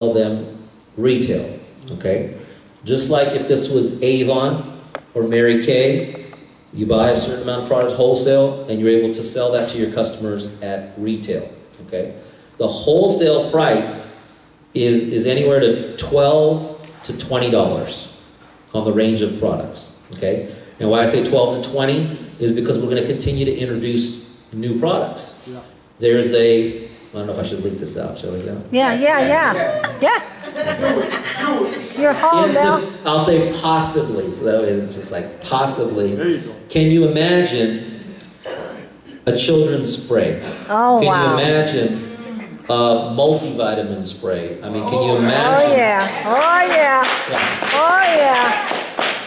sell them retail, okay? Just like if this was Avon or Mary Kay, you buy a certain amount of products wholesale and you're able to sell that to your customers at retail, okay? The wholesale price is anywhere to $12 to $20 on the range of products, okay? And why I say 12 to 20 is because we're going to continue to introduce new products. Yeah. There's a, I don't know if I should leak this out, shall I go? Yeah. You're home now. I'll say possibly, so that way it's just like possibly. There you go. Can you imagine a children's spray? Oh, wow. Can you imagine a multivitamin spray? I mean, can you imagine? Oh, yeah. Oh, yeah.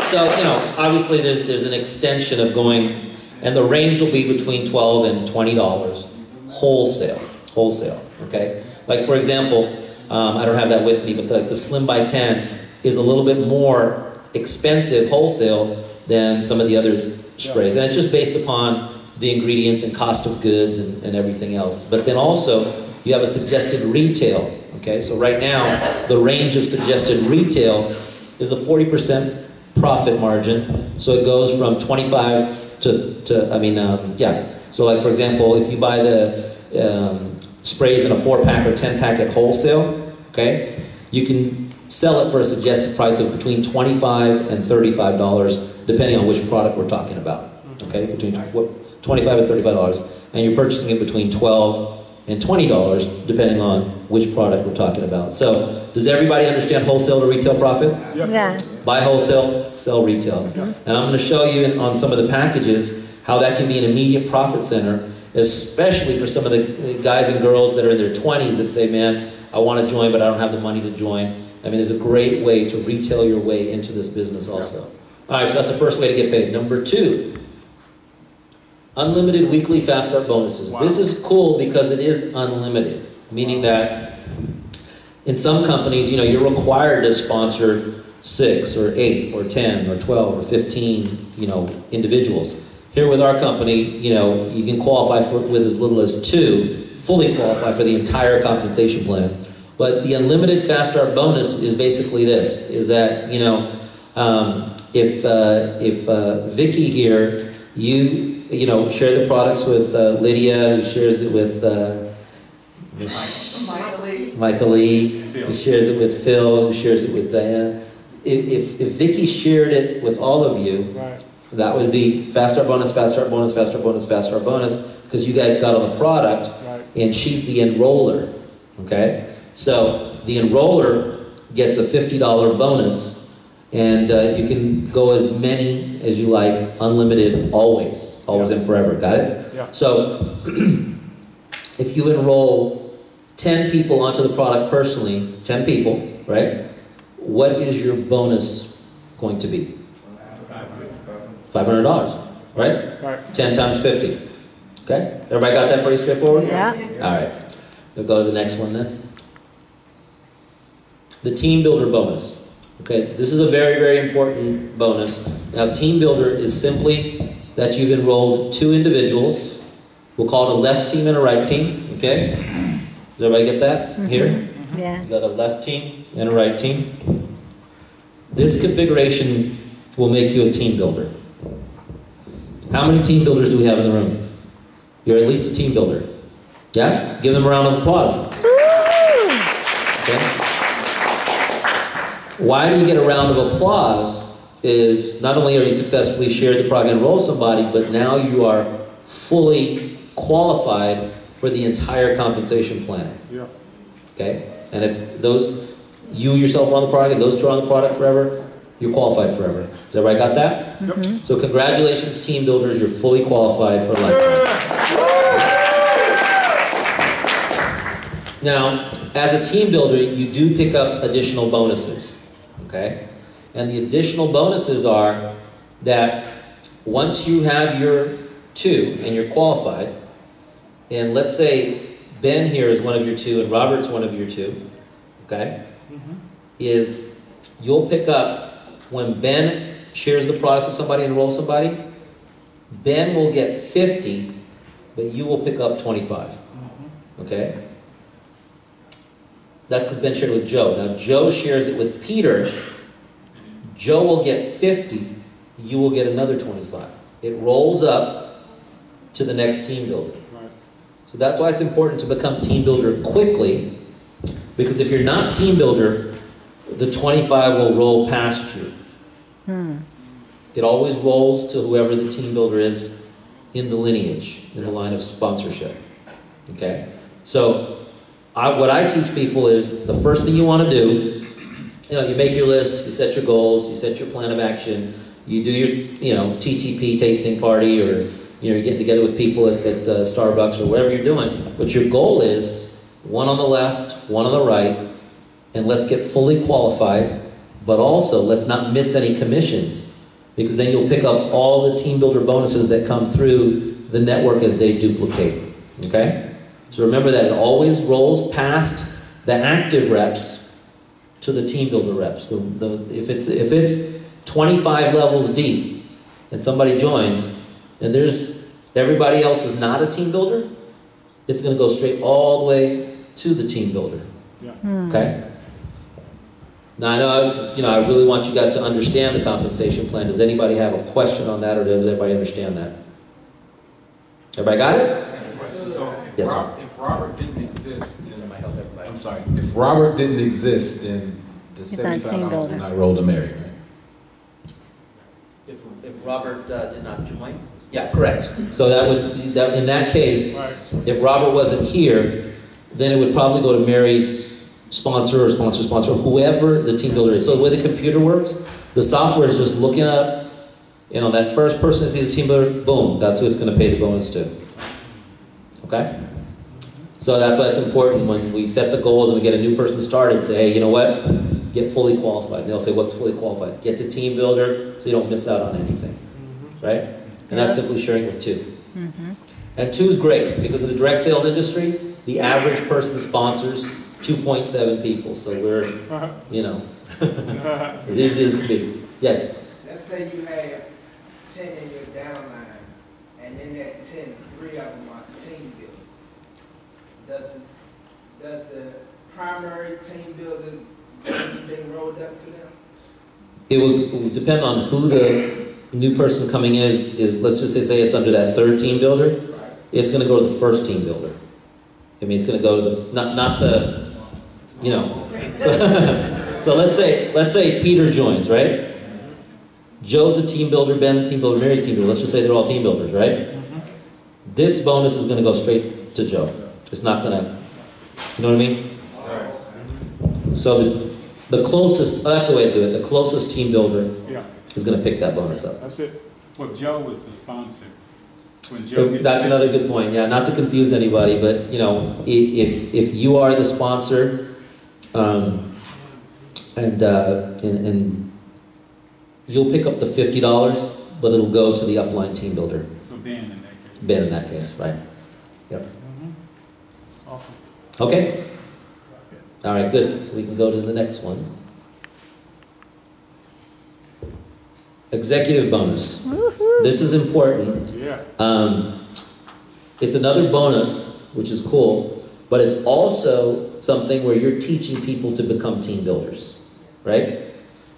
So, you know, obviously there's an extension of going, and the range will be between $12 and $20 wholesale, okay? Like, for example, I don't have that with me, but the Slim by 10 is a little bit more expensive wholesale than some of the other sprays. And it's just based upon the ingredients and cost of goods and everything else. But then also, you have a suggested retail, okay? So right now, the range of suggested retail is a 40% profit margin. So it goes from 25 So like, for example, if you buy the sprays in a 4-pack or 10-pack at wholesale, okay, you can sell it for a suggested price of between $25 and $35, depending on which product we're talking about, okay, between $25 and $35, and you're purchasing it between $12 and $20, depending on which product we're talking about. So, does everybody understand wholesale to retail profit? Yeah. Buy wholesale, sell retail. And I'm going to show you on some of the packages how that can be an immediate profit center, especially for some of the guys and girls that are in their 20s that say, man, I want to join, but I don't have the money to join. I mean, there's a great way to retail your way into this business also. All right, so that's the first way to get paid. Number 2, unlimited weekly Fast Start bonuses. Wow. This is cool because it is unlimited, meaning that in some companies, you know, you're required to sponsor 6 or 8 or 10 or 12 or 15, you know, individuals. Here with our company, you know, you can qualify for with as little as 2, fully qualify for the entire compensation plan. But the unlimited Fast Start bonus is basically this, is that, you know, if Vicky here, you know, share the products with Lydia, who shares it with Michael Lee, who shares it with Phil, who shares it with Diana. If Vicky shared it with all of you, right, that would be Fast Start bonus, Fast Start bonus, Fast Start bonus, Fast Start bonus, because you guys got on the product, right, and she's the enroller, okay? So the enroller gets a $50 bonus, and you can go as many as you like, unlimited, always and forever, got it? Yeah. So if you enroll 10 people onto the product personally, 10 people, right? What is your bonus going to be? $500, right? 10 times 50. Okay? Everybody got that pretty straightforward? Yeah. All right. We'll go to the next one then. The team builder bonus. Okay? This is a very, very important bonus. Now, team builder is simply that you've enrolled 2 individuals. We'll call it a left team and a right team. Okay? Does everybody get that here? Yeah. You got a left team and a right team. This configuration will make you a team builder. How many team builders do we have in the room? You're at least a team builder. Yeah? Give them a round of applause. Okay? Why do you get a round of applause is not only are you successfully shared the product and enroll somebody, but now you are fully qualified for the entire compensation plan. Yeah. Okay? And if those, you yourself are on the product and those 2 are on the product forever, you're qualified forever. Has everybody got that? Mm-hmm. So congratulations, team builders, you're fully qualified for a lifetime. Now, as a team builder, you do pick up additional bonuses, okay? And the additional bonuses are that once you have your 2 and you're qualified, and let's say Ben here is one of your 2 and Robert's one of your 2, okay? Mm-hmm. Is you'll pick up, when Ben shares the products with somebody and enrolls somebody, Ben will get 50, but you will pick up 25, okay? That's because Ben shared it with Joe. Now Joe shares it with Peter. Joe will get 50, you will get another 25. It rolls up to the next team builder. Right. So that's why it's important to become team builder quickly, because if you're not team builder, the 25 will roll past you. It always rolls to whoever the team builder is in the lineage, in the line of sponsorship. Okay? So what I teach people is the first thing you want to do, you make your list, you set your goals, you set your plan of action, you do your TTP tasting party, or you're getting together with people at Starbucks or whatever you're doing. But your goal is one on the left, one on the right, and let's get fully qualified, but also let's not miss any commissions, because then you'll pick up all the team builder bonuses that come through the network as they duplicate. Okay? So remember that it always rolls past the active reps to the team builder reps. If it's 25 levels deep and somebody joins, and everybody else is not a team builder, it's going to go straight all the way to the team builder. Yeah. Okay? Now I know I really want you guys to understand the compensation plan. Does anybody have a question on that, or does everybody understand that? Everybody got it? So Yes, sir. If Robert didn't exist, then I'm sorry. If Robert didn't exist, then the He's not a team $75 builder. would not roll to Mary, right? If Robert did not join? Yeah, correct. So in that case, Right. if Robert wasn't here, then it would probably go to Mary's sponsor or sponsor, whoever the team builder is. So the way the computer works, the software is just looking up, that first person that sees a team builder, boom, that's who it's going to pay the bonus to. Okay? So that's why it's important when we set the goals and we get a new person started, say, hey, you know what? Get fully qualified. And they'll say, what's fully qualified? Get to team builder so you don't miss out on anything. Right? And that's simply sharing with 2. And 2 is great, because in the direct sales industry, the average person sponsors 2.7 people. So we're, as easy as it can be. Yes? Let's say you have 10 in your downline, and in that 10, 3 of them are team builders. Does the primary team builder anything rolled up to them? It will depend on who the new person coming is. Let's just say it's under that 3rd team builder. Right. It's going to go to the 1st team builder. I mean, it's going to go to the not the. So let's say Peter joins, right? Joe's a team builder, Ben's a team builder, Mary's a team builder. Let's just say they're all team builders, right? This bonus is going to go straight to Joe. It's not going to, you know what I mean? So the closest, that's the way to do it. The closest team builder is going to pick that bonus up. That's it. Well, Joe was the sponsor. When Joe That's another good point. Yeah, not to confuse anybody, but if you are the sponsor, and you'll pick up the $50, but it'll go to the upline team builder. So Ben in that case. Ben in that case, right? Yep. Awesome. Okay. All right, good. So we can go to the next one. Executive bonus. This is important. Yeah. It's another bonus, which is cool, but it's also something where you're teaching people to become team builders, right?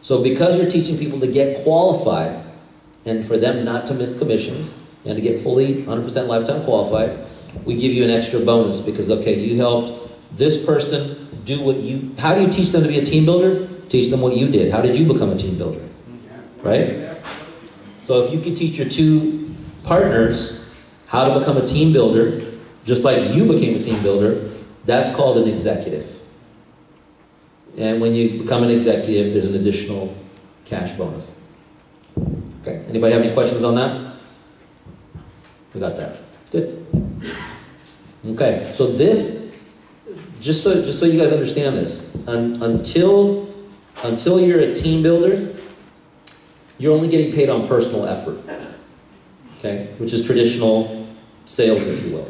So because you're teaching people to get qualified and for them not to miss commissions and to get fully 100% lifetime qualified, we give you an extra bonus because, okay, you helped this person do what you, how do you teach them to be a team builder? Teach them what you did. How did you become a team builder? Right? So if you could teach your 2 partners how to become a team builder, just like you became a team builder, that's called an executive. And when you become an executive, there's an additional cash bonus. Okay, anybody have any questions on that? We got that. Good. Okay, so this, just so you guys understand this, until you're a team builder, you're only getting paid on personal effort, okay, which is traditional sales, if you will.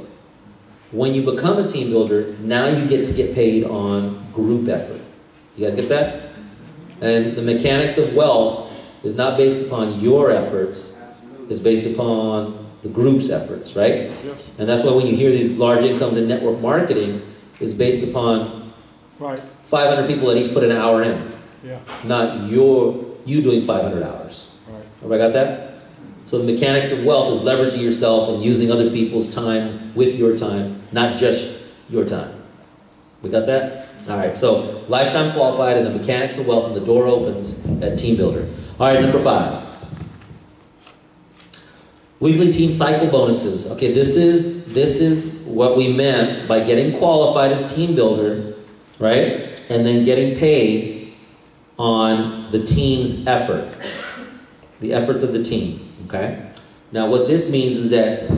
When you become a team builder, now you get to get paid on group effort. You guys get that? And the mechanics of wealth is not based upon your efforts, it's based upon the group's efforts, right? And that's why when you hear these large incomes in network marketing, it's based upon Right. 500 people that each put an hour in. Yeah. Not you doing 500 hours. Right. Everybody got that? So the mechanics of wealth is leveraging yourself and using other people's time with your time, not just your time. We got that? All right, so lifetime qualified and the mechanics of wealth, and the door opens at Team Builder. All right, number 5. Weekly team cycle bonuses. Okay, this is what we meant by getting qualified as Team Builder, right? And then getting paid on the team's effort. The efforts of the team. Okay? Now what this means is that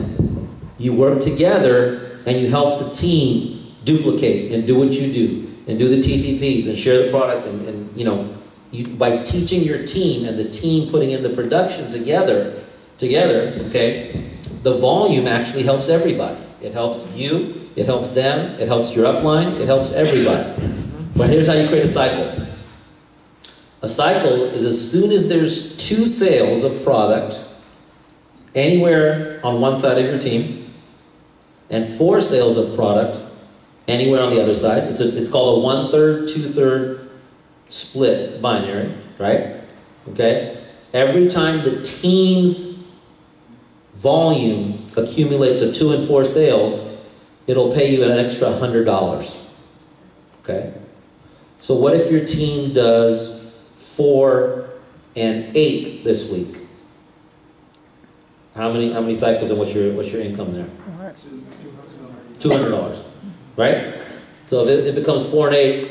you work together and you help the team duplicate and do what you do and do the TTPs and share the product and you know, by teaching your team and the team putting in the production together, okay, the volume actually helps everybody. It helps you, it helps them, it helps your upline, it helps everybody. But here's how you create a cycle. A cycle is as soon as there's 2 sales of product anywhere on one side of your team, and 4 sales of product anywhere on the other side. It's called a 1/3, 2/3 split binary, right? Okay? Every time the team's volume accumulates to 2 and 4 sales, it'll pay you an extra $100. Okay? So what if your team does 4 and 8 this week? How many cycles and what's your income there? $200, right? So if it becomes 4 and 8,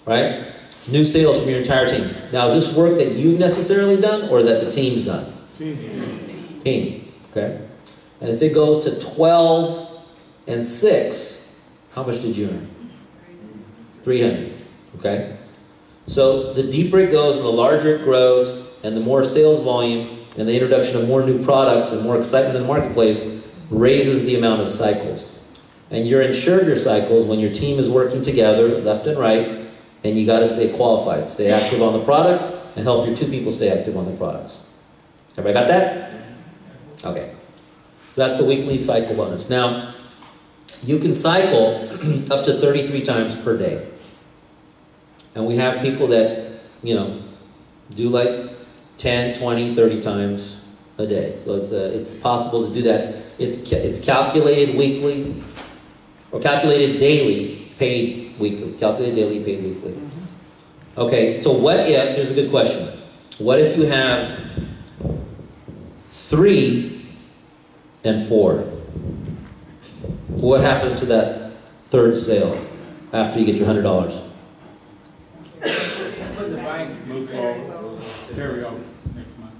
right? New sales from your entire team. Now, is this work that you've necessarily done or that the team's done? Team, okay? And if it goes to 12 and 6, how much did you earn? 300, okay? So the deeper it goes and the larger it grows and the more sales volume and the introduction of more new products and more excitement in the marketplace raises the amount of cycles. And you're insured your cycles when your team is working together, left and right, and you got to stay qualified, stay active on the products, and help your 2 people stay active on the products. Everybody got that? Okay. So that's the weekly cycle bonus. Now, you can cycle up to 33 times per day. And we have people that, you know, do like 10, 20, 30 times a day. So it's possible to do that. It's calculated weekly, or calculated daily, paid weekly. Calculated daily, paid weekly. Okay, so what if, here's a good question. What if you have 3 and 4? What happens to that 3rd sale after you get your $100? Move forward. Carry over next month.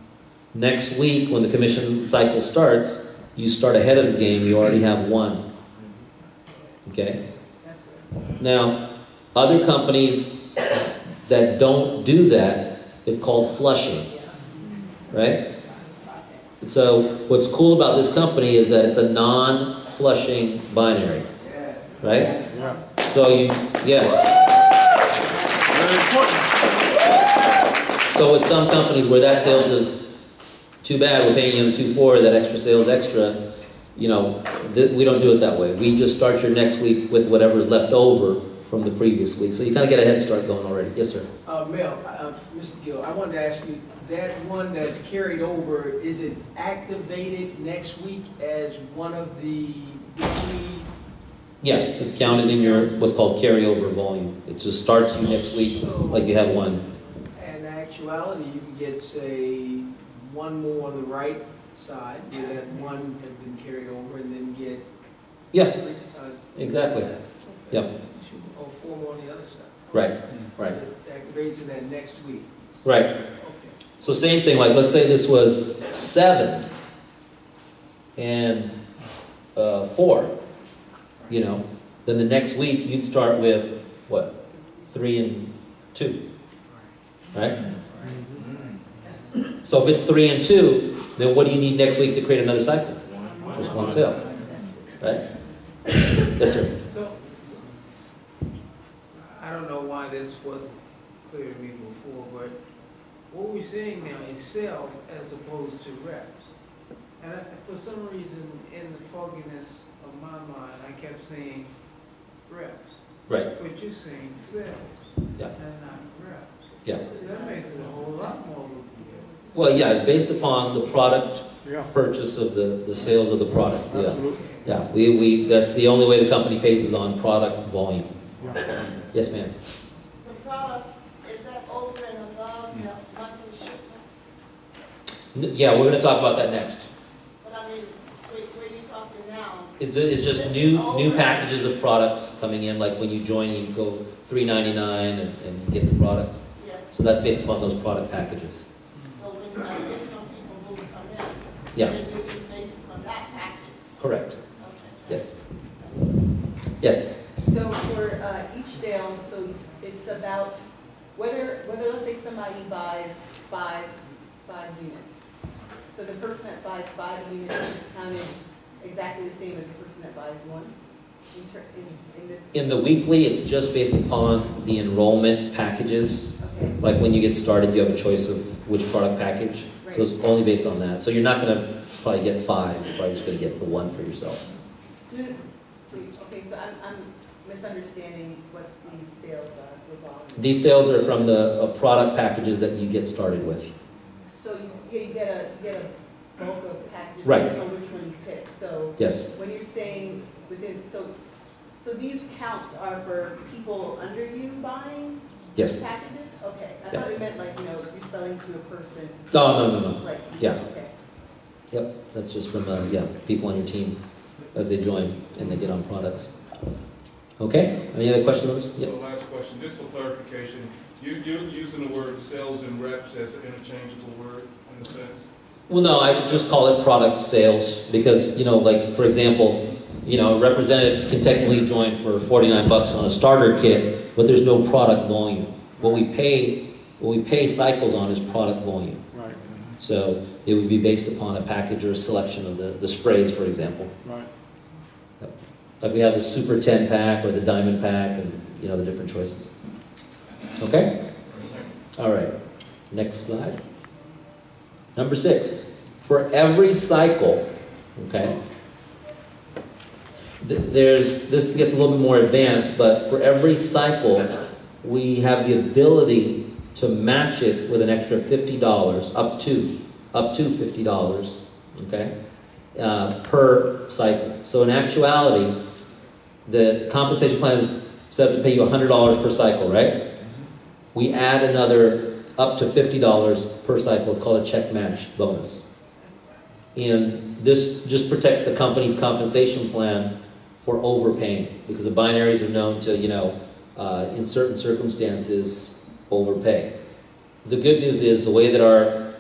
Next week, when the commission cycle starts, you start ahead of the game, you already have 1. Okay? Now, other companies that don't do that, it's called flushing. Right? So, what's cool about this company is that it's a non-flushing binary. Right? Yeah. So Very important. So with some companies where that sales is too bad, we're paying you the 2.4, that extra sales extra, you know, we don't do it that way. We just start your next week with whatever's left over from the previous week. So you kind of get a head start going already. Yes, sir. Mel, Mr. Gill, I wanted to ask you, that one that's carried over, is it activated next week as one of the weekly? Yeah, it's counted in your what's called carryover volume. It just starts you next week like you have 1. In actuality, you can get, say, 1 more on the right side, where that 1 has been carried over, and then get... Yeah, exactly. Okay. Yep. 2 or 4 more on the other side. Right, right. That activates in that next week. Right. Okay. So same thing, like let's say this was 7 and 4, you know, then the next week you'd start with, what, 3 and 2, right? So if it's 3 and 2, then what do you need next week to create another cycle? Just 1 sale, right? Yes, sir. So, I don't know why this wasn't clear to me before, but what we're saying now is sales as opposed to reps. And for some reason, in the fogginess of my mind, I kept saying reps. Right. But you're saying sales, Yeah. and not reps. Yeah. That makes it a whole lot more lucrative. Well, yeah, it's based upon the product Yeah. purchase of the sales of the product. Yeah. Absolutely. Yeah. That's the only way the company pays is on product volume. Yeah. Yes, ma'am. The products, is that over and above the monthly shipment? Yeah, we're going to talk about that next. But I mean, where you talking now? It's just This new is over. packages of products coming in. Like when you join, you go $3.99 and you get the products. Yes. So that's based upon those product packages. So when you have additional people who come in, Yeah. then it's based on that package. Correct. Okay. Yes. Yes. So for each sale, so it's about whether let's say somebody buys five units. So the person that buys 5 units is counted exactly the same as the person that buys one. In this. In the weekly, it's just based upon the enrollment packages. Okay. Like when you get started, you have a choice of which product package. Right. So it's only based on that. So you're not going to probably get 5. You're probably just going to get the one for yourself. Wait, okay, so I'm misunderstanding what these sales are for volume. These sales are from the product packages that you get started with. So you get a bulk of packages. Right. You know which one you pick. So Yes. when you're saying within, so these counts are for people under you buying Yes. packages? Okay. I Yeah. thought it meant like, you're selling to a person. No. Like, Yeah. Okay. Yep. That's just from, people on your team as they join and they get on products. Okay? Any other questions on this? Yep. So last question, just for clarification, you're using the word sales and reps as an interchangeable word in a sense? Well, no, I would just call it product sales because, like, for example, a representative can technically join for $49 on a starter kit, but there's no product volume. What we pay cycles on is product volume. Right. So it would be based upon a package or a selection of the sprays, for example. Right. Like we have the Super 10 pack or the Diamond pack and, the different choices. Okay? All right. Next slide. Number 6. For every cycle, okay, this gets a little bit more advanced, but for every cycle, we have the ability to match it with an extra $50, up to $50, okay, per cycle. So in actuality, the compensation plan is set to pay you $100 per cycle, right? We add another up to $50 per cycle. It's called a check match bonus. And this just protects the company's compensation plan for overpaying, because the binaries are known to, in certain circumstances, overpay. The good news is the way that our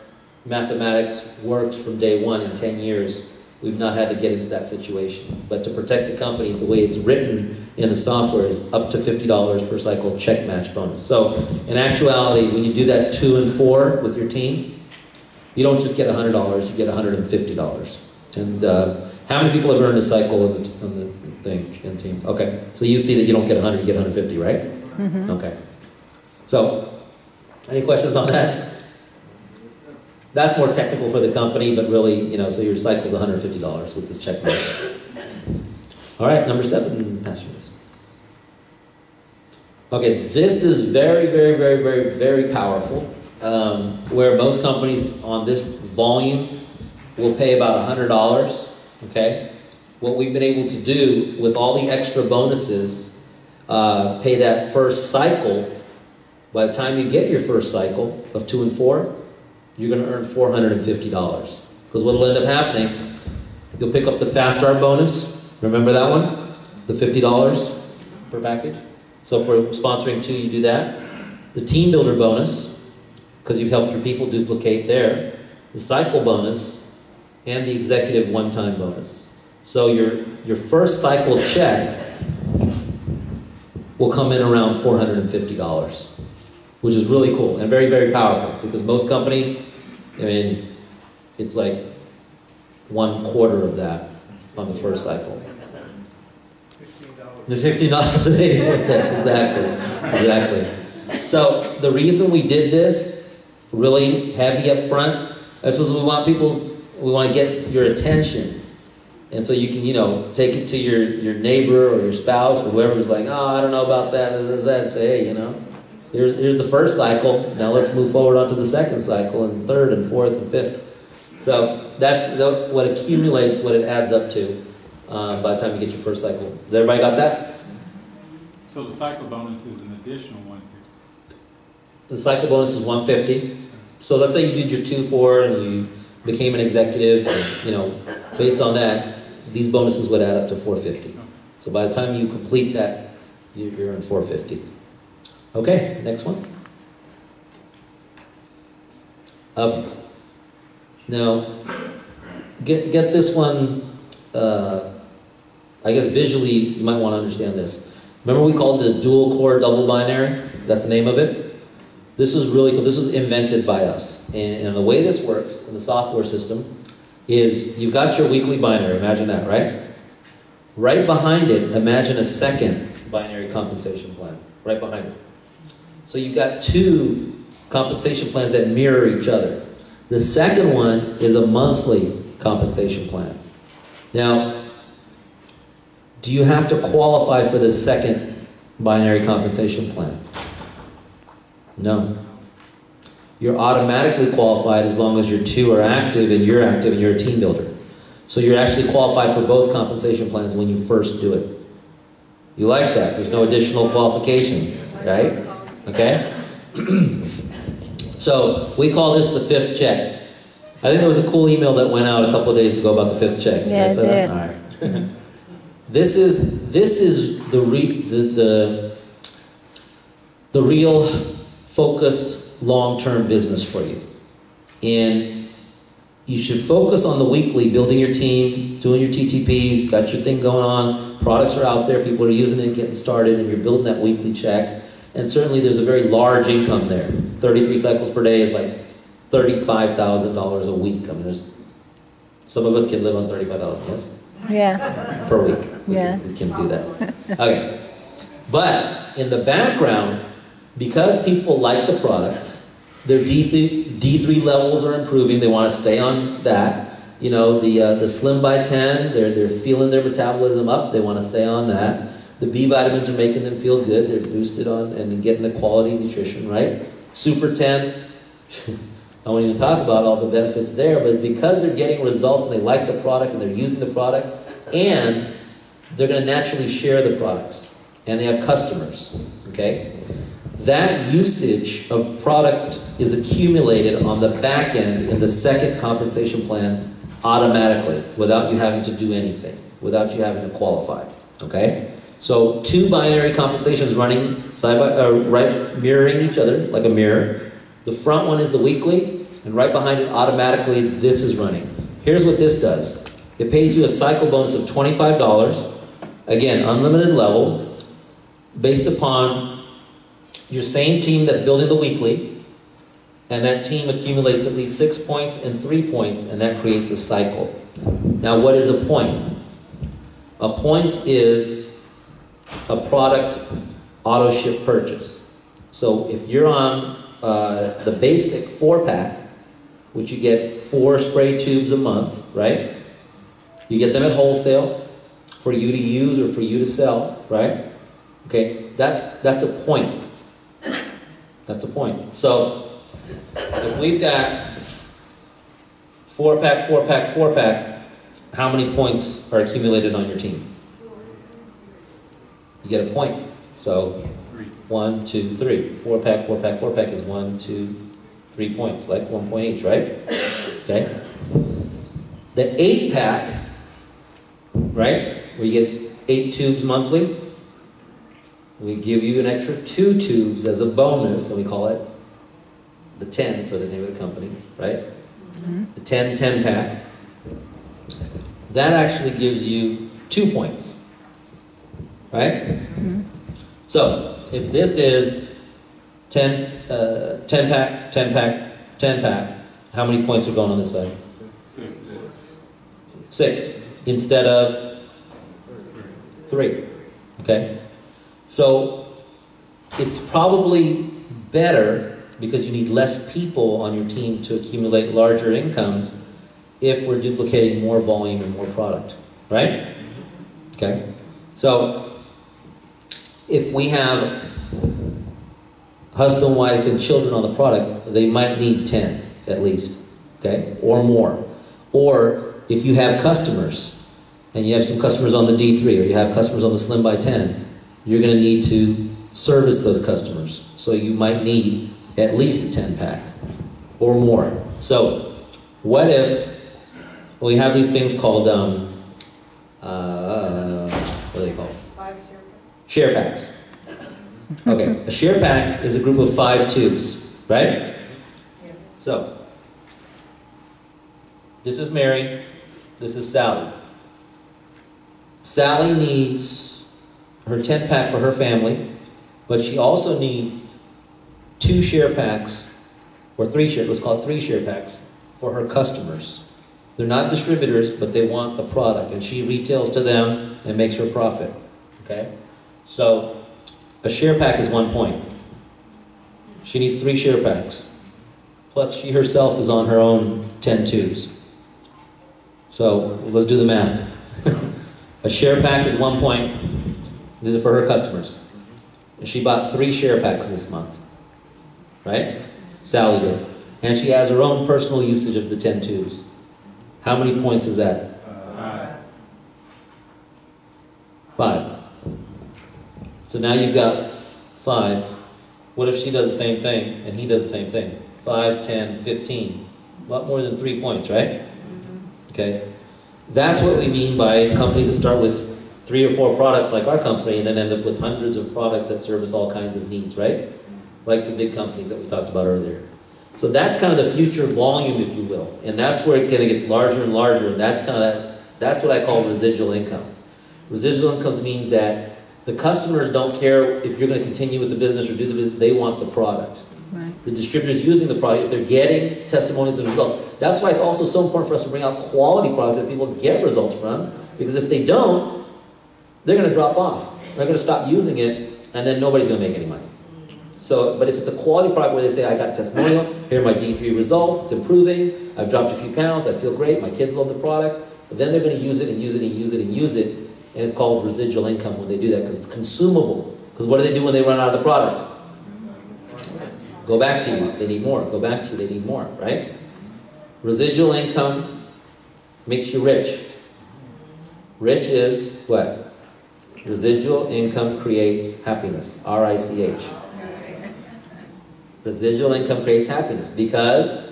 mathematics works from day one in 10 years, we've not had to get into that situation. But to protect the company, the way it's written in the software is up to $50 per cycle check match bonus. So in actuality, when you do that 2 and 4 with your team, you don't just get $100, you get $150. And how many people have earned a cycle on the thing in the team? Okay, so you see that you don't get 100, you get 150, right? Mm-hmm. Okay. So, any questions on that? That's more technical for the company, but really, so your cycle is $150 with this check mark. All right, number 7, Pastor Denise. Okay, this is very, very, very, very, very powerful, where most companies on this volume will pay about $100, okay? What we've been able to do with all the extra bonuses, pay that first cycle. By the time you get your first cycle of 2 and 4, you're going to earn $450. Because what will end up happening, you'll pick up the Fast Start bonus. Remember that one? The $50 per package. So for sponsoring 2, you do that. The Team Builder bonus, because you've helped your people duplicate there. The cycle bonus, and the executive one-time bonus. So your first cycle check will come in around $450. Which is really cool and very, very powerful, because most companies, it's like 1/4 of that on the first cycle. $16. The $16.84, exactly. So the reason we did this really heavy up front is because we want to get your attention And so you can, you know, take it to your neighbor or your spouse or whoever's like, oh, I don't know about that, and say, hey, you know, here's the first cycle. Now let's move forward onto the second cycle, and third, and fourth, and fifth. So that's what accumulates, what it adds up to by the time you get your first cycle. Has everybody got that? So the cycle bonus is an additional 150. The cycle bonus is 150. So let's say you did your 2-4 and you became an executive, and, you know, based on that, these bonuses would add up to 450. So by the time you complete that, you're in 450. Okay, next one. Okay. Now, get this one, I guess visually you might want to understand this. Remember we called it a dual core double binary? That's the name of it. This is really cool. This was invented by us. And the way this works in the software system is you've got your weekly binary, imagine that, right? Right behind it, imagine a second binary compensation plan, right behind it. So you've got two compensation plans that mirror each other. The second one is a monthly compensation plan. Now, do you have to qualify for the second binary compensation plan? No. You're automatically qualified as long as your two are active and you're a team builder. So you're actually qualified for both compensation plans when you first do it. You like that? There's no additional qualifications, right? Okay? So we call this the fifth check. I think there was a cool email that went out a couple of days ago about the fifth check. Yeah, it did. All right. This is the real focused long-term business for you. And you should focus on the weekly, building your team, doing your TTPs, got your thing going on, products are out there, people are using it, getting started, and you're building that weekly check. And certainly there's a very large income there. 33 cycles per day is like $35,000 a week. I mean, some of us can live on $35,000, yes? Yeah. Per week. Yeah. We can do that. Okay. But in the background, because people like the products, their D3 levels are improving. They want to stay on that. You know, the Slim by 10, they're feeling their metabolism up. They want to stay on that. The B vitamins are making them feel good. They're boosted on and getting the quality nutrition, right? Super 10, I won't even talk about all the benefits there, but because they're getting results and they like the product and they're using the product, and they're going to naturally share the products, and they have customers, okay? That usage of product is accumulated on the back end in the second compensation plan automatically, without you having to do anything, without you having to qualify, okay? So two binary compensations running side by, right, mirroring each other like a mirror. The front one is the weekly, and right behind it automatically this is running. Here's what this does. It pays you a cycle bonus of $25, again, unlimited level, based upon your same team that's building the weekly, and that team accumulates at least 6 points and 3 points, and that creates a cycle. Now, what is a point? A point is a product auto ship purchase. So if you're on the basic 4-pack, which you get 4 spray tubes a month, right? You get them at wholesale for you to use or for you to sell, right? Okay, that's a point. That's a point. So if we've got 4-pack, 4-pack, 4-pack, how many points are accumulated on your team? You get a point. So 1, 2, 3. 4-pack, 4-pack, 4-pack is 1, 2, 3 points, like 1 point each, right? Okay. The 8-pack, right, where you get 8 tubes monthly, we give you an extra 2 tubes as a bonus, and we call it the 10 for the name of the company, right? Mm-hmm. The 10-pack. That actually gives you 2 points, right? Mm-hmm. So if this is 10-pack, 10-pack, 10-pack, how many points are going on this side? 6 instead of 3, okay? So it's probably better, because you need less people on your team to accumulate larger incomes, if we're duplicating more volume and more product, right? Okay. So if we have husband, wife, and children on the product, they might need 10 at least, okay, or more. Or if you have customers, and you have some customers on the D3, or you have customers on the Slim by 10, you're going to need to service those customers. So you might need at least a 10-pack or more. So what if we have these things called, what are they called? Share packs. Okay, a share pack is a group of 5 tubes, right? So, this is Mary, this is Sally. Sally needs her 10-pack for her family, but she also needs 2 share packs, or 3 share, let's call it 3 share packs, for her customers. They're not distributors, but they want the product, and she retails to them and makes her profit, okay? So, a share pack is 1 point. She needs 3 share packs. Plus, she herself is on her own 10 tubes. So, let's do the math. A share pack is 1 point. This is for her customers. And she bought 3 share packs this month. Right? Sally did. And she has her own personal usage of the 10 tubes. How many points is that? 5. So now you've got 5. What if she does the same thing and he does the same thing? 5, 10, 15. A lot more than 3 points, right? Okay. That's what we mean by companies that start with 3 or 4 products like our company and then end up with hundreds of products that service all kinds of needs, right? Like the big companies that we talked about earlier. So that's kind of the future volume, if you will. And that's where it kind of gets larger and larger, and that's kind of that's what I call residual income. Residual income means that the customers don't care if you're going to continue with the business or do the business, they want the product. Right. The distributors using the product, if they're getting testimonials and results. That's why it's also so important for us to bring out quality products that people get results from, because if they don't, they're going to drop off. They're going to stop using it, and then nobody's going to make any money. So, but if it's a quality product where they say, I got a testimonial, here are my D3 results, it's improving, I've dropped a few pounds, I feel great, my kids love the product, but then they're going to use it and use it and use it and use it, and it's called residual income when they do that, because it's consumable. Because what do they do when they run out of the product? Go back to you, they need more. Go back to you, they need more, right? Residual income makes you rich. Rich is what? Residual income creates happiness. R-I-C-H. Residual income creates happiness because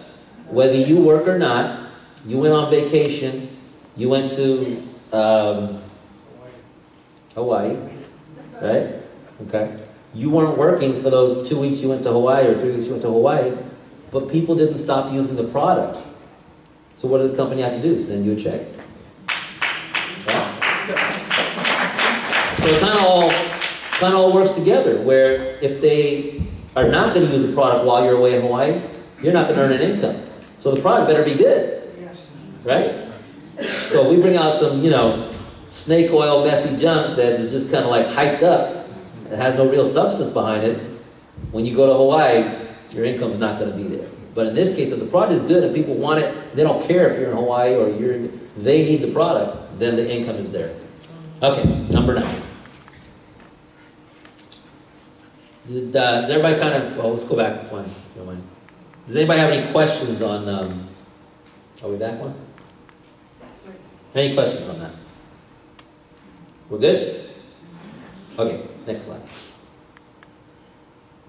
whether you work or not, you went on vacation, you went to Hawaii, right? Okay. You weren't working for those 2 weeks you went to Hawaii or 3 weeks you went to Hawaii, but people didn't stop using the product. So what does the company have to do? Send you a check. Yeah. So it kind of all works together, where if they are not going to use the product while you're away in Hawaii, you're not going to earn an income. So the product better be good, right? So if we bring out some, snake oil messy junk that is just kind of like hyped up, it has no real substance behind it, when you go to Hawaii, your income's not going to be there. But in this case, if the product is good and people want it, they don't care if you're in Hawaii or they need the product, then the income is there. Okay, number 9. Did everybody kind of, well, let's go back one, if you don't mind. Does anybody have any questions on, are we back one? Any questions on that? We're good? Okay, next slide.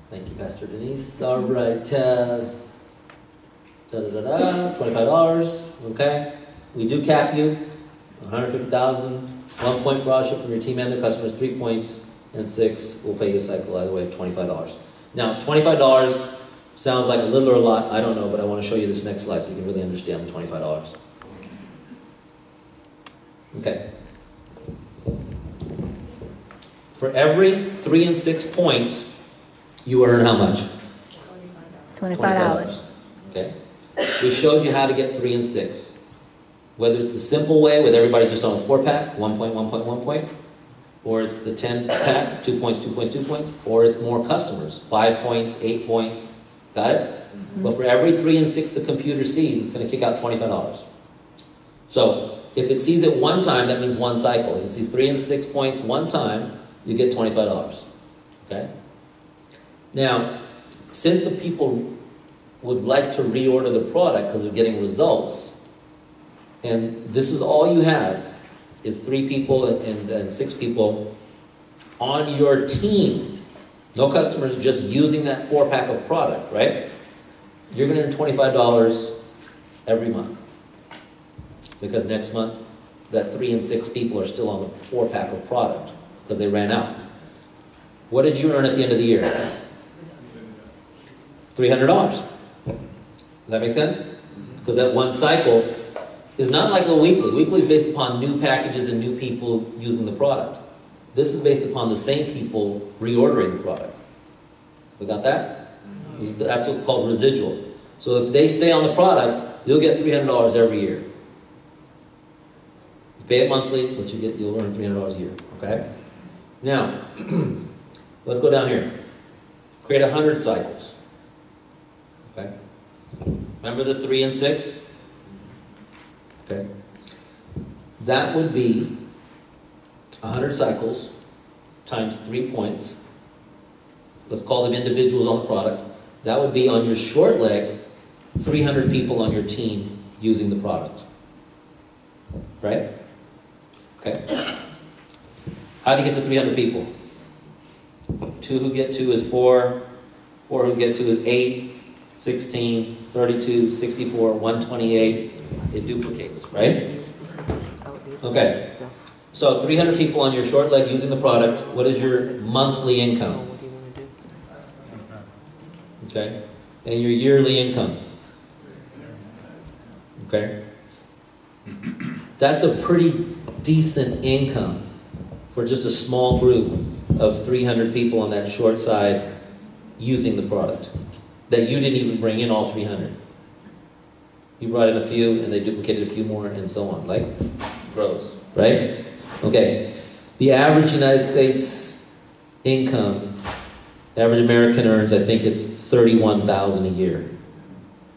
Thank you, Pastor Denise. All right, $25, okay. We do cap you, $150,000, 1 point for ownership from your team and their customers, 3 points, and 6 will pay you a cycle either way of $25. Now, $25 sounds like a little or a lot, I don't know, but I want to show you this next slide so you can really understand the $25. Okay. For every 3 and 6 points, you earn how much? $25. Okay. We showed you how to get 3 and 6. Whether it's the simple way with everybody just on a 4-pack, 1 point, 1 point, 1 point, or it's the 10-pack, 2 points, 2 points, 2 points, or it's more customers, 5 points, 8 points. Got it? But for every 3 and 6 the computer sees, it's going to kick out $25. So if it sees it one time, that means one cycle. If it sees 3 and 6 points one time, you get $25. Okay? Now, since the people would like to reorder the product because they're getting results, and this is all you have, is 3 people and 6 people on your team, no customers, just using that 4-pack of product, right? You're going to earn $25 every month. Because next month, that 3 and 6 people are still on the 4-pack of product because they ran out. What did you earn at the end of the year? $300. Does that make sense? Because that one cycle is not like a weekly. Weekly is based upon new packages and new people using the product. This is based upon the same people reordering the product. We got that? That's what's called residual. So if they stay on the product, you'll get $300 every year. You pay it monthly, but you'll earn $300 a year. Okay? Now, let's go down here. Create 100 cycles. Okay? Remember the 3 and 6? Okay? That would be 100 cycles times 3 points. Let's call them individuals on the product. That would be on your short leg, 300 people on your team using the product. Right? Okay. How do you get to 300 people? 2 who get 2 is 4. 4 who get 2 is 8, 16, 32, 64, 128. It duplicates, right? Okay. So 300 people on your short leg using the product. What is your monthly income? Okay. And your yearly income. Okay. That's a pretty decent income for just a small group of 300 people on that short side using the product that you didn't even bring in all 300. You brought in a few and they duplicated a few more and so on, like grows, right? Okay. The average United States income, the average American earns, I think it's $31,000 a year,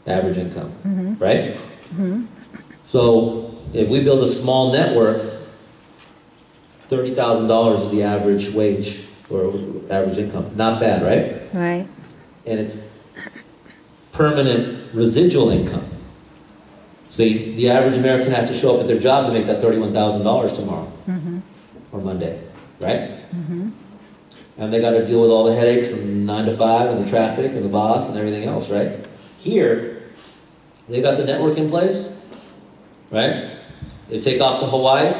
average income, right? So if we build a small network, $30,000 is the average wage or average income. Not bad, right? Right. And it's permanent residual income. See, the average American has to show up at their job to make that $31,000 tomorrow or Monday, right? And they got to deal with all the headaches from 9 to 5 and the traffic and the boss and everything else, right? Here, they got the network in place, right? They take off to Hawaii.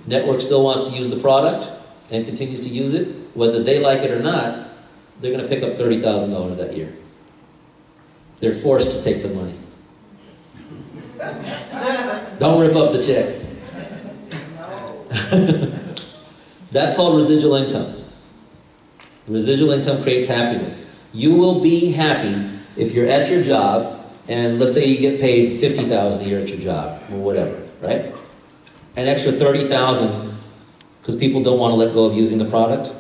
Network still wants to use the product and continues to use it. Whether they like it or not, they're going to pick up $30,000 that year. They're forced to take the money. Don't rip up the check. That's called residual income. Residual income creates happiness. You will be happy if you're at your job and let's say you get paid $50,000 a year at your job or whatever, right? An extra $30,000 because people don't want to let go of using the product.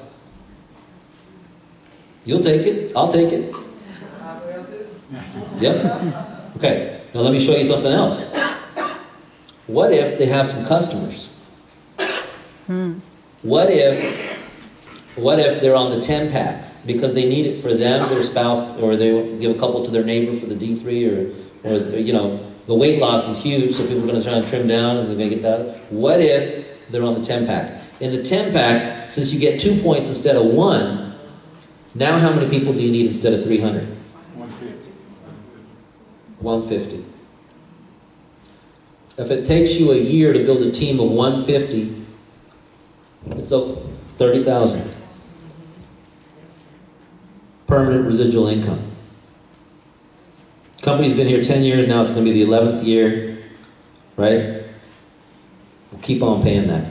You'll take it. I'll take it. Yep. Okay. Now let me show you something else. What if they have some customers? What if they're on the 10-pack because they need it for them, their spouse, or they give a couple to their neighbor for the D3, or you know, the weight loss is huge, so people are going to try and trim down and they're going to get that. What if they're on the 10-pack? In the 10-pack, since you get 2 points instead of 1, now how many people do you need instead of 300? 150. 150. If it takes you a year to build a team of 150, it's up 30,000. Permanent residual income. Company's been here 10 years now, it's going to be the 11th year, right? We'll keep on paying that.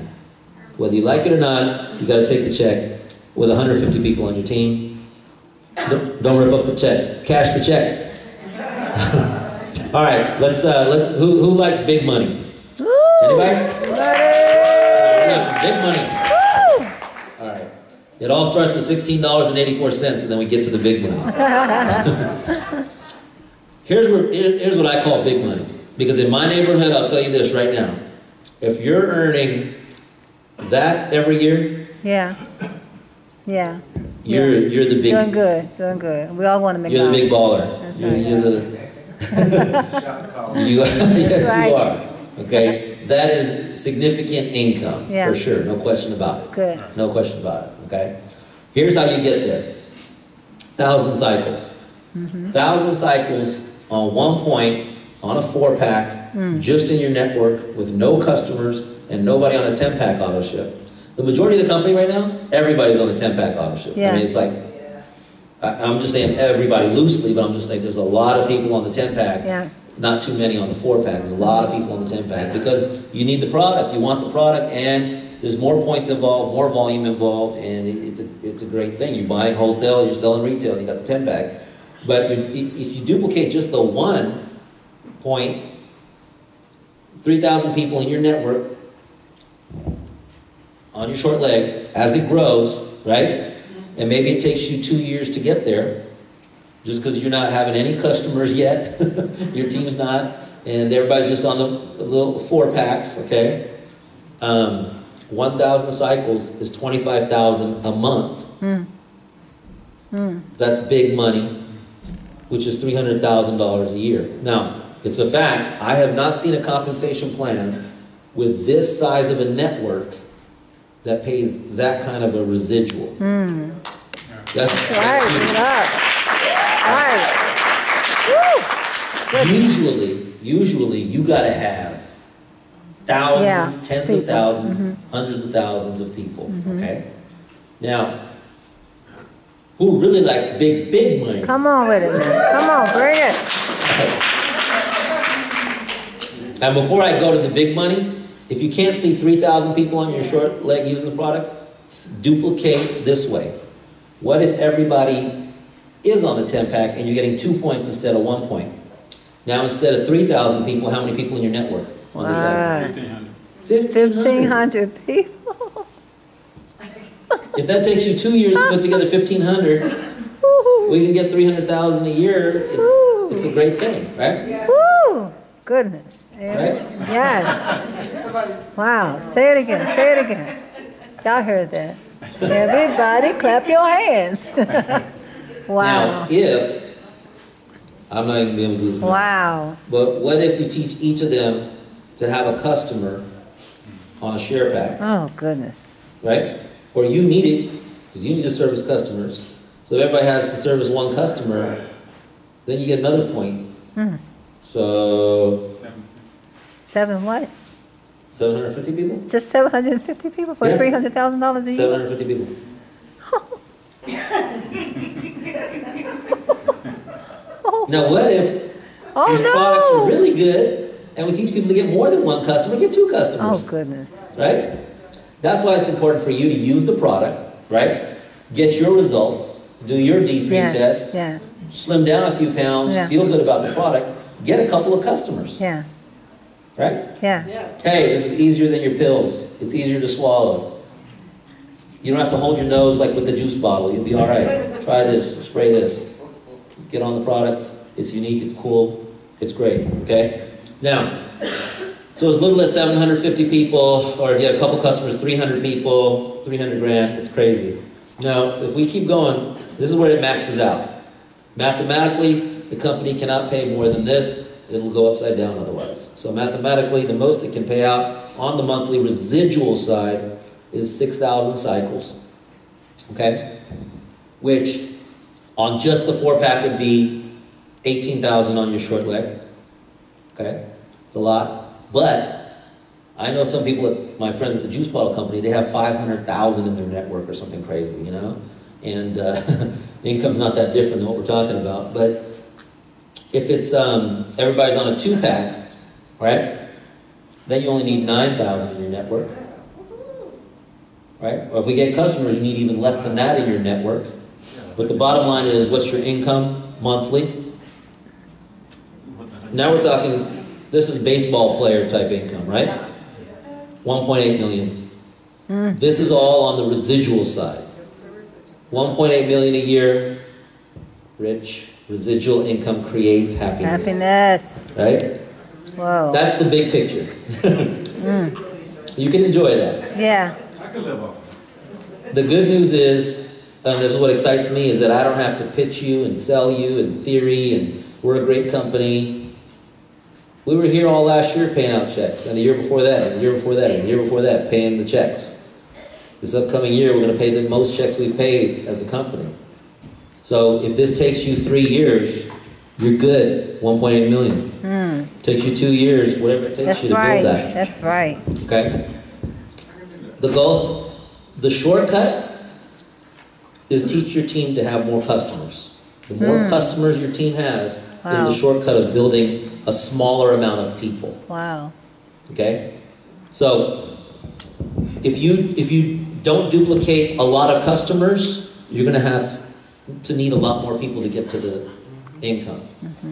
Whether you like it or not, you got to take the check with 150 people on your team. Don't rip up the check. Cash the check. All right, who likes big money? Anybody? Big money. All right. It all starts with $16.84, and then we get to the big money. Here's what I call big money. Because in my neighborhood, I'll tell you this right now. If you're earning that every year, Yeah. Yeah. you're the big. Doing good. Doing good. We all want to make You're the big baller. That's You're, right. you're the. Yes, right. you are. Okay, that is significant income Yeah. for sure. No question about That's it. good. No question about it. Okay. Here's how you get there. 1,000 cycles. 1,000 cycles on one point on a 4-pack, just in your network with no customers and nobody on a 10-pack auto ship. The majority of the company right now, everybody's on a 10-pack auto ship. Yeah. I mean, it's like, I'm just saying everybody loosely, but I'm just saying there's a lot of people on the 10-pack, Yeah. not too many on the 4-pack. There's a lot of people on the 10-pack because you need the product, you want the product, and there's more points involved, more volume involved, and it's a great thing. You're buying wholesale, you're selling retail, you got the 10-pack. But if you duplicate just the 1 point, 3,000 people in your network on your short leg, as it grows, right? And maybe it takes you 2 years to get there, just because you're not having any customers yet, your team's not, and everybody's just on the little 4-packs, okay? 1,000 cycles is 25,000 a month. That's big money, which is $300,000 a year. Now, it's a fact, I have not seen a compensation plan with this size of a network that pays that kind of a residual. That's Right. Right. Usually you gotta have thousands, Yeah, tens people. of thousands, hundreds of thousands of people, okay? Now, who really likes big money? Come on with it, man. Come on, bring it. And before I go to the big money, if you can't see 3,000 people on your short leg using the product, duplicate this way. What if everybody is on the 10-pack and you're getting 2 points instead of 1 point? Now, instead of 3,000 people, how many people in your network? On this side? Wow. 1,500. 1,500 people. If that takes you 2 years to put together 1,500, we can get 300,000 a year. It's a great thing, right? Woo! Goodness. Yeah. Right? Yes. Wow. Say it again. Say it again. Y'all heard that. Everybody clap your hands. Wow. Now, if, I'm not even able to do this. Wow. But what if you teach each of them to have a customer on a share pack, Oh, goodness. right? Or you need it, because you need to service customers. So if everybody has to service one customer, then you get another point. So, 7 what? 750 people? Just 750 people for Yeah. $300,000 a year? 750 people. Now what if Oh, these products are no. really good, and we teach people to get more than one customer, get 2 customers? Oh, goodness. Right? That's why it's important for you to use the product, right? Get your results, do your D3 Yes. tests, Yes. slim down a few pounds, Yeah. feel good about the product, get a couple of customers, Yeah. right? Yeah. Hey, this is easier than your pills. It's easier to swallow. You don't have to hold your nose like with the juice bottle. You'll be all right. Try this, spray this. Get on the products. It's unique, it's cool, it's great, okay? Now, so as little as 750 people, or if you have a couple customers, 300 people, 300 grand, it's crazy. Now, if we keep going, this is where it maxes out. Mathematically, the company cannot pay more than this. It'll go upside down otherwise. So mathematically, the most it can pay out on the monthly residual side is 6,000 cycles, okay? Which, on just the 4-pack would be 18,000 on your short leg, okay? It's a lot, but I know some people, my friends at the juice bottle company, they have 500,000 in their network or something crazy, you know? And the income's not that different than what we're talking about, but if it's, everybody's on a 2-pack, right? Then you only need 9,000 in your network, right? Or if we get customers, you need even less than that in your network. But the bottom line is, what's your income monthly? Now we're talking, this is baseball player type income, right? 1.8 million. This is all on the residual side. 1.8 million a year, rich, residual income creates happiness. Happiness. Right? Whoa. That's the big picture. You can enjoy that. Yeah. I can live off of The good news is, and this is what excites me, is that I don't have to pitch you and sell you in theory, and we're a great company. We were here all last year paying out checks, and the year before that, and the year before that, and the year before that, paying the checks. This upcoming year, we're going to pay the most checks we've paid as a company. So if this takes you 3 years, you're good, 1.8 million. Takes you 2 years, whatever it takes you to build that. That's right. Okay? The goal, the shortcut is teach your team to have more customers. The more customers your team has is the shortcut of building a smaller amount of people. Wow. Okay? So if you don't duplicate a lot of customers, you're going to have to need a lot more people to get to the income.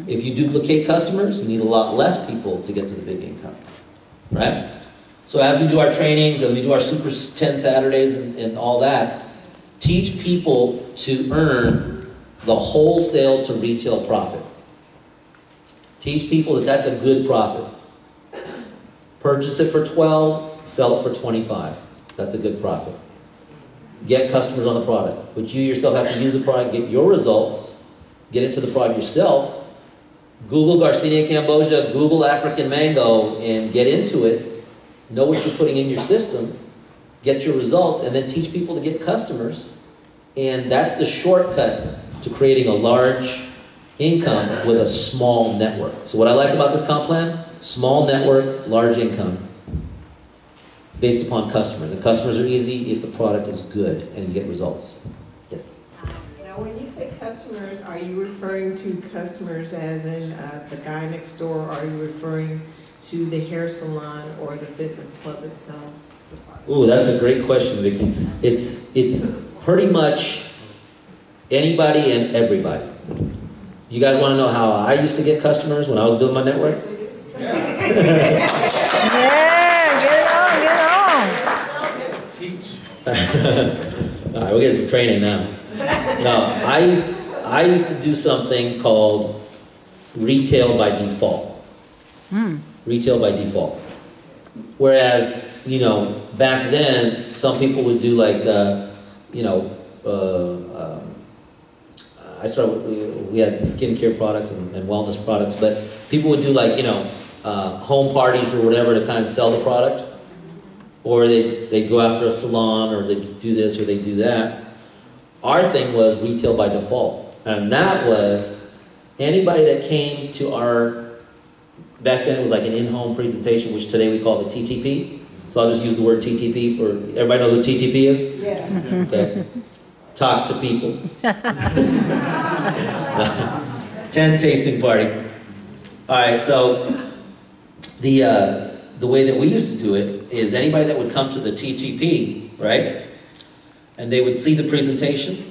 If you duplicate customers, you need a lot less people to get to the big income. Right? So as we do our trainings, as we do our Super 10 Saturdays and all that, teach people to earn the wholesale to retail profit. Teach people that that's a good profit. Purchase it for 12, sell it for 25. That's a good profit. Get customers on the product. But you yourself have to use the product, get your results, get into the product yourself. Google Garcinia Cambogia, Google African Mango, and get into it. Know what you're putting in your system, get your results, and then teach people to get customers. And that's the shortcut to creating a large income with a small network. So what I like about this comp plan, small network, large income, based upon customers. And customers are easy if the product is good and you get results. Yes? Now, when you say customers, are you referring to customers as in the guy next door, or are you referring to the hair salon or the fitness club that sells the product? Ooh, that's a great question, Vicki. It's pretty much anybody and everybody. You guys want to know how I used to get customers when I was building my network? Yeah, get on. Teach. All right, we'll get some training now. No, I used to do something called retail by default. Retail by default. Whereas, you know, back then, some people would do like, I started, we had skincare products and wellness products, but people would do like, you know, home parties or whatever to kind of sell the product. Or they go after a salon, or they do this or they do that. Our thing was retail by default. And that was anybody that came to our, back then it was like an in-home presentation, which today we call the TTP. So I'll just use the word TTP for, everybody knows what TTP is? Yeah. Okay. Talk to people. 10 tasting party. All right, so the way that we used to do it is anybody that would come to the TTP, right? And they would see the presentation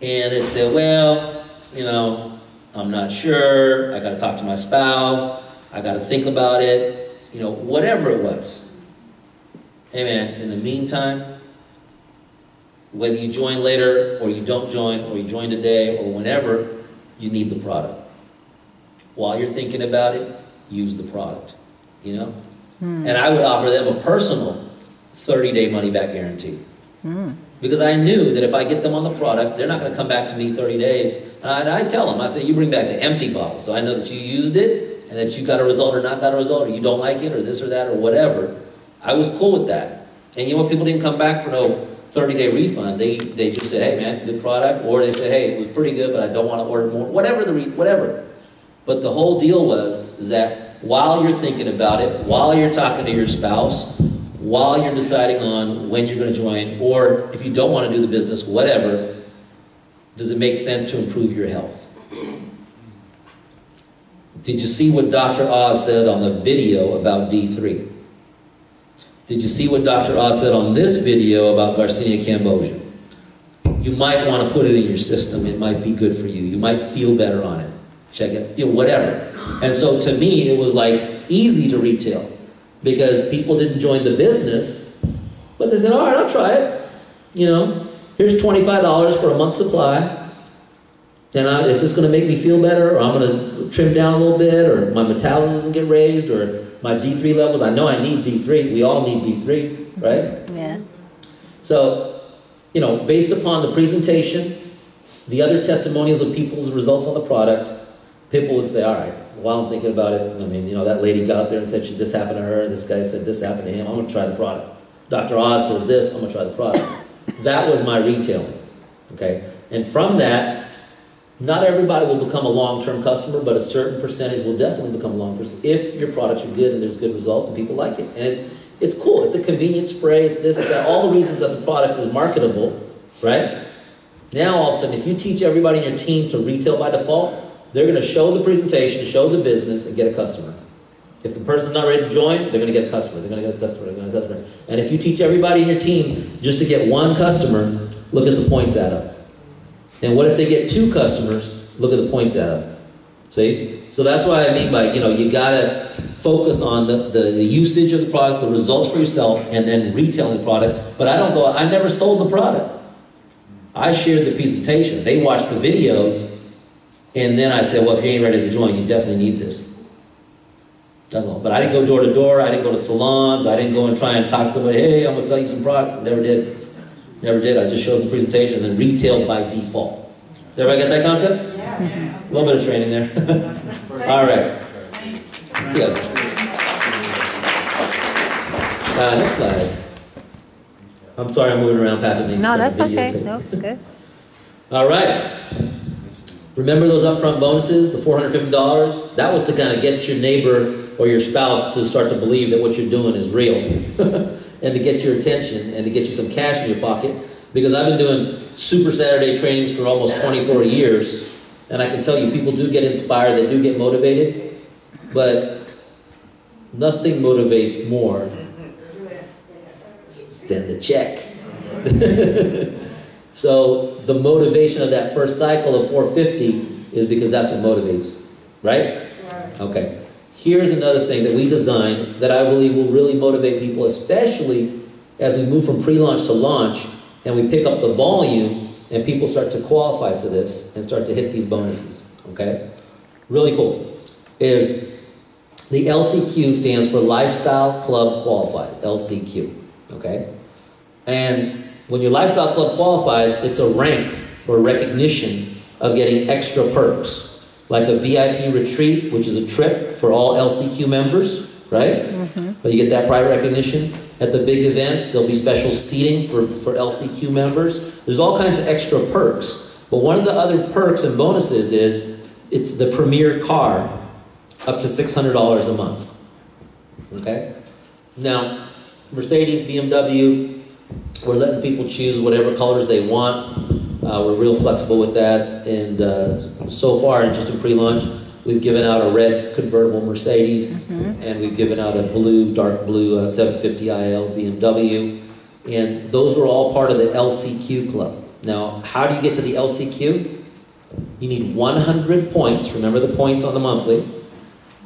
and they'd say, well, you know, I'm not sure, I gotta talk to my spouse, I gotta think about it, you know, whatever it was. Hey man, in the meantime, whether you join later or you don't join or you join today or whenever, you need the product. While you're thinking about it, use the product, you know? And I would offer them a personal 30-day money-back guarantee. Because I knew that if I get them on the product, they're not going to come back to me 30 days. And I tell them, I say, you bring back the empty bottle. So I know that you used it and that you got a result or not got a result, or you don't like it or this or that or whatever. I was cool with that. And you know what? People didn't come back for no 30-day refund. They just said, hey man, good product. Or they said, hey, it was pretty good, but I don't want to order more. Whatever. But the whole deal was that while you're thinking about it, while you're talking to your spouse, while you're deciding on when you're going to join, or if you don't want to do the business, whatever, does it make sense to improve your health? Did you see what Dr. Oz said on the video about D3? Did you see what Dr. Oz said on this video about Garcinia Cambogia? You might want to put it in your system. It might be good for you. You might feel better on it. Check it, you know, whatever. And so to me, it was like easy to retail because people didn't join the business, but they said, all right, I'll try it. You know, here's $25 for a month's supply. And if it's going to make me feel better, or I'm going to trim down a little bit, or my metabolism doesn't get raised, or my D3 levels, I know I need D3. We all need D3, right? Yes. So, you know, based upon the presentation, the other testimonials of people's results on the product, people would say, all right, while I'm thinking about it, I mean, you know, that lady got up there and said this happened to her, this guy said this happened to him, I'm going to try the product. Dr. Oz says this, I'm going to try the product. That was my retailing, okay? And from that, not everybody will become a long-term customer, but a certain percentage will definitely become a long-term if your products are good and there's good results and people like it. And it's cool. It's a convenient spray. It's this, it's that. All the reasons that the product is marketable, right? Now, all of a sudden, if you teach everybody in your team to retail by default, they're going to show the presentation, show the business, and get a customer. If the person's not ready to join, they're going to get a customer. They're going to get a customer. They're going to get a customer. And if you teach everybody in your team just to get one customer, look at the points add up. And what if they get 2 customers? Look at the points add up. See? So that's what I mean by, you know, you gotta focus on the usage of the product, the results for yourself, and then retailing the product. But I never sold the product. I shared the presentation. They watched the videos, and then I said, well, if you ain't ready to join, you definitely need this. That's all. But I didn't go door to door. I didn't go to salons. I didn't go and try and talk to somebody, hey, I'm gonna sell you some product. Never did. Never did. I just showed the presentation and then retailed by default. Did everybody get that concept? Yeah. A little bit of training there. All right. Good. Next slide. I'm sorry I'm moving around past it. No, that's okay. No, good. All right. Remember those upfront bonuses, the $450? That was to kind of get your neighbor or your spouse to start to believe that what you're doing is real. And to get your attention and to get you some cash in your pocket. Because I've been doing Super Saturday trainings for almost 24 years, and I can tell you people do get inspired, they do get motivated, but nothing motivates more than the check. So the motivation of that first cycle of 450 is because that's what motivates, right? Okay. Here's another thing that we designed that I believe will really motivate people, especially as we move from pre-launch to launch and we pick up the volume and people start to qualify for this and start to hit these bonuses, okay? Really cool. Is the LCQ stands for Lifestyle Club Qualified, LCQ, okay? And when you're Lifestyle Club Qualified, it's a rank or recognition of getting extra perks. Like a VIP retreat, which is a trip for all LCQ members, right? Mm-hmm. But you get that private recognition. At the big events, there'll be special seating for LCQ members. There's all kinds of extra perks. But one of the other perks and bonuses is it's the premier car up to $600 a month. Okay? Now, Mercedes, BMW, we're letting people choose whatever colors they want. We're real flexible with that, and so far, just in pre-launch, we've given out a red convertible Mercedes, and we've given out a blue, dark blue 750iL BMW, and those were all part of the LCQ club. Now, how do you get to the LCQ? You need 100 points, remember the points on the monthly,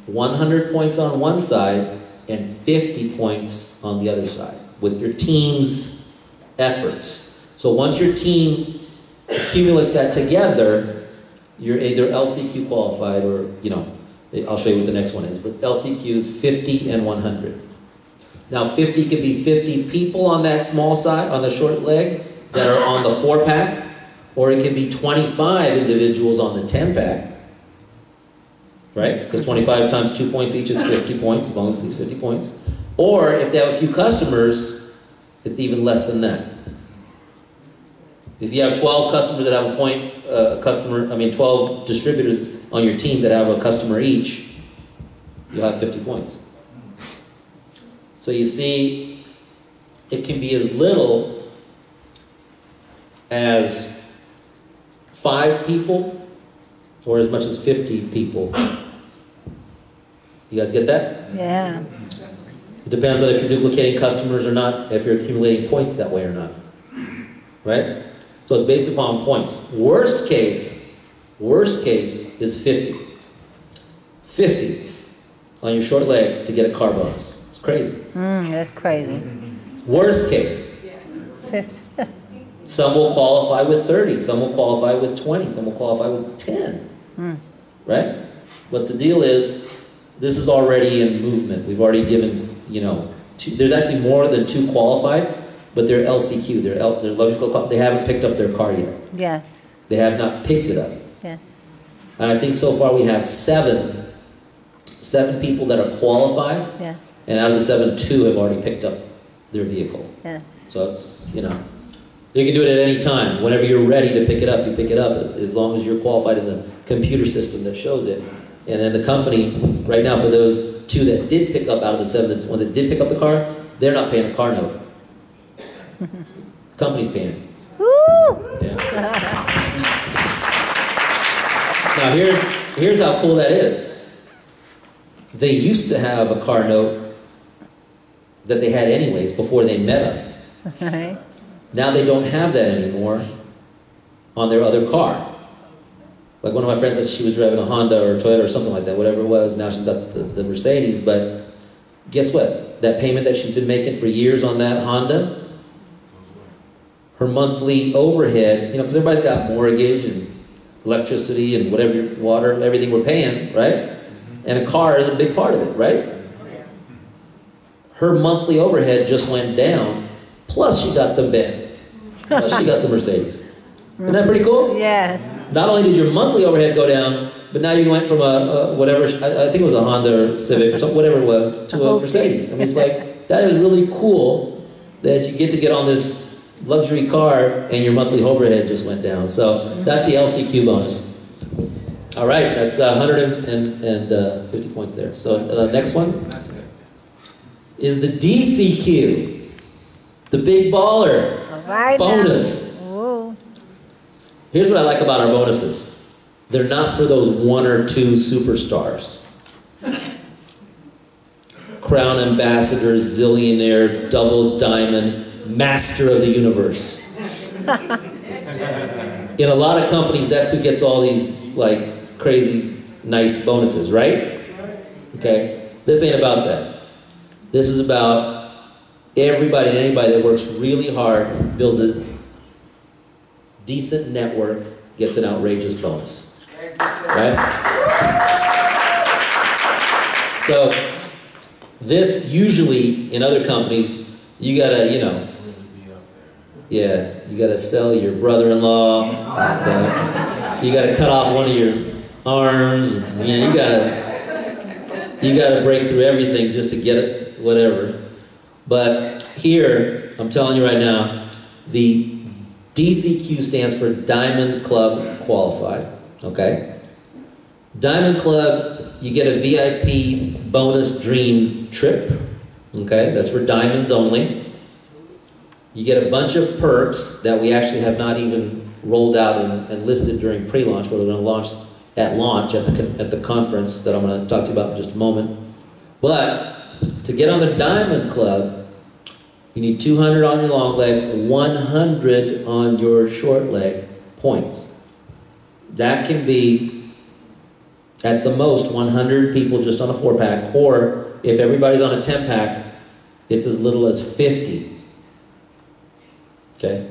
100 points on one side, and 50 points on the other side, with your team's efforts. So once your team accumulates that together, you're either LCQ qualified or, you know, I'll show you what the next one is, but LCQ is 50 and 100. Now 50 could be 50 people on that small side, on the short leg, that are on the 4-pack, or it can be 25 individuals on the 10-pack, right? Because 25 times 2 points each is 50 points, as long as it's 50 points. Or if they have a few customers, it's even less than that. If you have 12 customers that have a point, 12 distributors on your team that have a customer each, you'll have 50 points. So you see, it can be as little as 5 people or as much as 50 people. You guys get that? Yeah. It depends on if you're duplicating customers or not, if you're accumulating points that way or not. Right? So it's based upon points. Worst case is 50. 50 on your short leg to get a car bonus. It's crazy. That's crazy. Worst case. 50. Some will qualify with 30, some will qualify with 20, some will qualify with 10, right? But the deal is, this is already in movement. We've already given, there's actually more than 2 qualified, but they're LCQ, they're luxury, they haven't picked up their car yet. Yes. They have not picked it up. Yes. And I think so far we have 7 people that are qualified. Yes. And out of the 7, 2 have already picked up their vehicle. Yes. So it's, you can do it at any time. Whenever you're ready to pick it up, you pick it up, as long as you're qualified in the computer system that shows it. And then the company, right now for those 2 that did pick up out of the 7, the ones that did pick up the car, they're not paying the car note. The company's paying it. Woo! Yeah. Now here's how cool that is. They used to have a car note that they had anyways before they met us. Right. Now they don't have that anymore on their other car. Like one of my friends said she was driving a Honda or a Toyota or something like that, whatever it was. Now she's got the Mercedes, but guess what? That payment that she's been making for years on that Honda, her monthly overhead, because everybody's got mortgage and electricity and whatever, water, everything we're paying, right? And a car is a big part of it, right? Her monthly overhead just went down, plus she got the Benz, plus she got the Mercedes. Isn't that pretty cool? Yes. Not only did your monthly overhead go down, but now you went from a whatever, I think it was a Honda or Civic or something, whatever it was, to a Mercedes. I mean, it's like, that is really cool that you get to get on this luxury car and your monthly overhead just went down. So that's the LCQ bonus. All right, that's 150 points there. So next one is the DCQ, the big baller bonus. Here's what I like about our bonuses. They're not for those 1 or 2 superstars. Crown ambassador, zillionaire, double diamond, master of the universe. In a lot of companies, that's who gets all these like crazy, nice bonuses, right? Okay? This ain't about that. This is about everybody and anybody that works really hard, builds a decent network, gets an outrageous bonus. Right? So, this usually, in other companies, you gotta, you gotta sell your brother-in-law, you gotta cut off one of your arms, you gotta break through everything just to get it, whatever. But here, I'm telling you right now, the DCQ stands for Diamond Club Qualified, okay? Diamond Club, you get a VIP bonus dream trip, okay? That's for diamonds only. You get a bunch of perks that we actually have not even rolled out and listed during pre-launch, but we're going to launch at launch at the conference that I'm going to talk to you about in just a moment. But to get on the Diamond Club, you need 200 on your long leg, 100 on your short leg points. That can be, at the most, 100 people just on a 4-pack, or if everybody's on a 10-pack, it's as little as 50. Okay?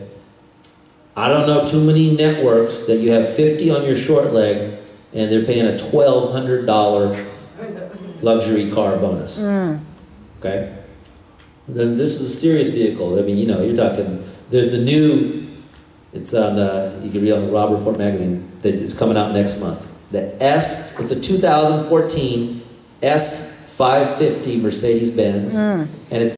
I don't know too many networks that you have 50 on your short leg and they're paying a $1,200 luxury car bonus. Okay? Then this is a serious vehicle. I mean, you're talking, there's the new, it's on, you can read on the Robb Report magazine, that it's coming out next month. It's a 2014 S550 Mercedes-Benz, and it's